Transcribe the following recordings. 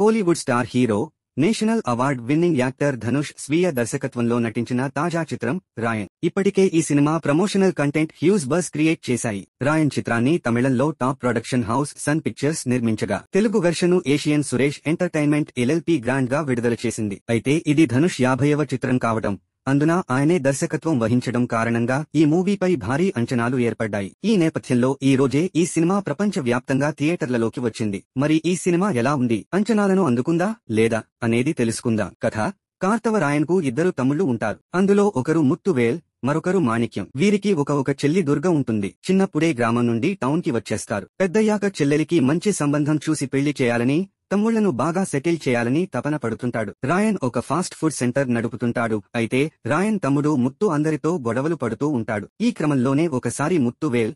Kollywood star hero, national award winning actor Dhanush స్వీయ దర్శకత్వంలో నటించిన తాజా చిత్రం రాయన్. ఇప్పటికే ఈ cinema promotional content huge buzz create చేశాయి. రాయన్ చిత్రాన్ని తమిళంలో top production house Sun Pictures నిర్మించగా, Telugu version Asian Suresh Entertainment LLP grand గా విడుదల చేసింది. అయితే ఇది ధనుష్ 50వ చిత్రం కావడం, అందున ఆయనే దర్శకత్వం వహించడం కారణంగా ఈ మూవీపై భారీ అంచనాలు ఏర్పడ్డాయి. ఈ నేపథ్యంలో ఈ రోజే ఈ సినిమా ప్రపంచ వ్యాప్తంగా థియేటర్లలోకి వచ్చింది. మరి ఈ సినిమా ఎలా ఉంది, అంచనాలను అందుకుందా లేదా అనేది తెలుసుకుందాం. కథ: కార్తవ రాయన్ కు ఇద్దరు తమ్ముళ్లు ఉంటారు. అందులో ఒకరు ముత్తువేల్, మరొకరు మాణిక్యం. వీరికి ఒక చెల్లి దుర్గ ఉంటుంది. చిన్నప్పుడే గ్రామం నుండి టౌన్ కి వచ్చేస్తారు. పెద్దయ్యాక చెల్లెలికి మంచి సంబంధం చూసి పెళ్లి చేయాలని, తమ్ముళ్లను బాగా సెటిల్ చేయాలని తపన పడుతుంటాడు. రాయన్ ఒక ఫాస్ట్ ఫుడ్ సెంటర్ నడుపుతుంటాడు. అయితే రాయన్ తమ్ముడు ముత్తు అందరితో గొడవలు పడుతూ ఉంటాడు. ఈ క్రమంలోనే ఒకసారి ముత్తువేల్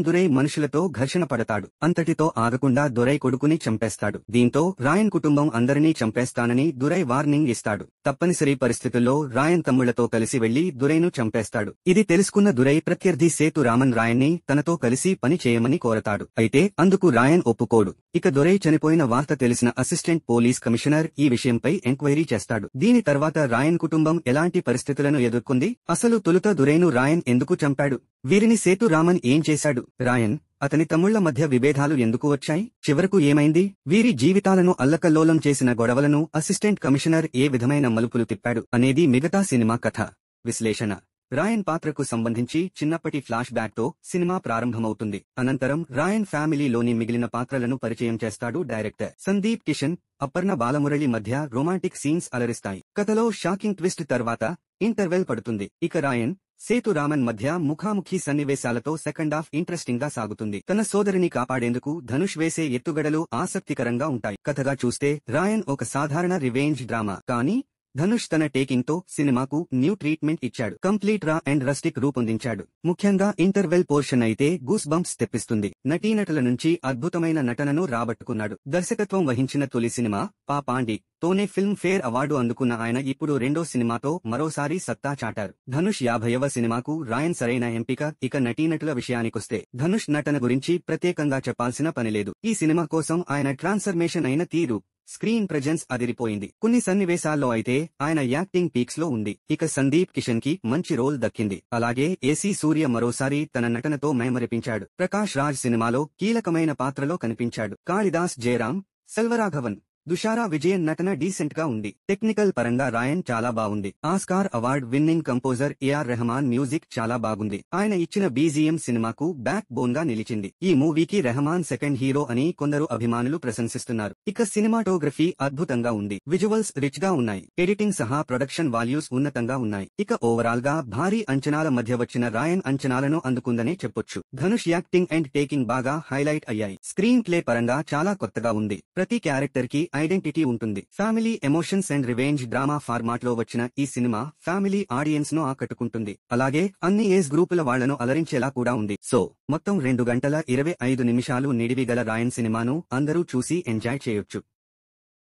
దురై మనుషులతో ఘర్షణ పడతాడు. అంతటితో ఆగకుండా దురై కొడుకుని చంపేస్తాడు. దీంతో రాయన్ కుటుంబం అందరినీ చంపేస్తానని దురై వార్నింగ్ ఇస్తాడు. తప్పనిసరి పరిస్థితుల్లో రాయన్ తమ్ముళ్లతో కలిసి వెళ్లి దురైను చంపేస్తాడు. ఇది తెలుసుకున్న దురై ప్రత్యర్థి సేతు రామన్ రాయన్ని తనతో కలిసి పని చేయమని కోరతాడు. అయితే అందుకు రాయన్ ఒప్పుకోడు. ఇక దురై చనిపోయిన వార్త తెలిసిన అసిస్టెంట్ పోలీస్ కమిషనర్ ఈ విషయంపై ఎంక్వైరీ చేస్తాడు. దీని తర్వాత రాయన్ కుటుంబం ఎలాంటి పరిస్థితులను ఎదుర్కొంది, అసలు తొలుత దురైను రాయన్ ఎందుకు చంపాడు, వీరిని సేతు రామన్ ఏం చేశాడు, రాయన్, అతని తమ్ముళ్ల మధ్య విభేదాలు ఎందుకు వచ్చాయి, చివరకు ఏమైంది, వీరి జీవితాలను అల్లకల్లోలం చేసిన గొడవలను అసిస్టెంట్ కమిషనర్ ఏ విధమైన మలుపులు తిప్పాడు అనేది మిగతా సినిమా కథ. విశ్లేషణ: రాయన్ పాత్రకు సంబంధించి చిన్నప్పటి ఫ్లాష్ బ్యాక్ తో సినిమా ప్రారంభమవుతుంది. అనంతరం రాయన్ ఫ్యామిలీలోని మిగిలిన పాత్రలను పరిచయం చేస్తాడు డైరెక్టర్. సందీప్ కిషన్, అపర్ణ బాలమురళి మధ్య రొమాంటిక్ సీన్స్ అలరిస్తాయి. కథలో షాకింగ్ ట్విస్ట్ తర్వాత ఇంటర్వెల్ పడుతుంది. ఇక రాయన్, సేతు రామన్ మధ్య ముఖాముఖి సన్నివేశాలతో సెకండ్ హాఫ్ ఇంట్రెస్టింగ్ గా సాగుతుంది. తన సోదరిని కాపాడేందుకు ధనుష్ వేసే ఎత్తుగడలు ఆసక్తికరంగా ఉంటాయి. కథగా చూస్తే రాయన్ ఒక సాధారణ రివెంజ్ డ్రామా, కానీ ధనుష్ తన టేకింగ్ తో సినిమాకు న్యూ ట్రీట్మెంట్ ఇచ్చాడు. కంప్లీట్ రా అండ్ రస్టిక్ రూపొందించాడు. ముఖ్యంగా ఇంటర్వెల్ పోర్షన్ అయితే గూస్ బంప్స్ తెప్పిస్తుంది. నటీనటుల నుంచి అద్భుతమైన నటనను రాబట్టుకున్నాడు. దర్శకత్వం వహించిన తొలి సినిమా పాపాండి తోనే ఫిల్మ్ ఫేర్ అవార్డు అందుకున్న ఆయన ఇప్పుడు రెండో సినిమాతో మరోసారి సత్తా చాటారు. ధనుష్ 50వ సినిమాకు రాయన్ సరైన ఎంపిక. ఇక నటీనటుల విషయానికొస్తే ధనుష్ నటన గురించి ప్రత్యేకంగా చెప్పాల్సిన పనిలేదు. ఈ సినిమా కోసం ఆయన ట్రాన్స్ఫర్మేషన్ అయిన తీరు, స్క్రీన్ ప్రెజెన్స్ అదిరిపోయింది. కొన్ని సన్నివేశాల్లో అయితే ఆయన యాక్టింగ్ పీక్స్ లో ఉంది. ఇక సందీప్ కిషన్ కి మంచి రోల్ దక్కింది. అలాగే ఏసీ సూర్య మరోసారి తన నటనతో మైమరిపించాడు. ప్రకాష్ రాజ్ సినిమాలో కీలకమైన పాత్రలో కనిపించాడు. కాళిదాస్ జయరాం, సెల్వరాఘవన్, దుషారా విజయన్ నటన డీసెంట్ గా ఉంది. టెక్నికల్ పరంగా రాయన్ చాలా బాగుంది. Oscar award winning composer A R Rahman music చాలా బాగుంది. ఆయన ఇచ్చిన బీజీఎం సినిమాకు బ్యాక్ బోన్ గా నిలిచింది. ఈ మూవీకి రెహమాన్ సెకండ్ హీరో అని కొందరు అభిమానులు ప్రశంసిస్తున్నారు. ఇక సినిమాటోగ్రఫీ అద్భుతంగా ఉంది. విజువల్స్ రిచ్ గా ఉన్నాయి. ఎడిటింగ్ సహా ప్రొడక్షన్ వాల్యూస్ ఉన్నతంగా ఉన్నాయి. ఇక ఓవరాల్ గా భారీ అంచనాల మధ్య వచ్చిన రాయన్ అంచనాలను అందుకుందనే చెప్పొచ్చు. ధనుష్ యాక్టింగ్ అండ్ టేకింగ్ బాగా హైలైట్ అయ్యాయి. స్క్రీన్ ప్లే పరంగా చాలా కొత్తగా ఉంది. ప్రతి క్యారెక్టర్ కి ఐడెంటిటీ ఉంటుంది. Family emotions and revenge drama format లో వచ్చిన ఈ సినిమా ఫ్యామిలీ ఆడియన్స్ ను ఆకట్టుకుంటుంది. అలాగే అన్ని ఏజ్ గ్రూపుల వాళ్లను అలరించేలా కూడా ఉంది. సో మొత్తం 2 గంటల 25 నిమిషాలు నిడివి గల రాయన్ సినిమాను అందరూ చూసి ఎంజాయ్ చేయొచ్చు.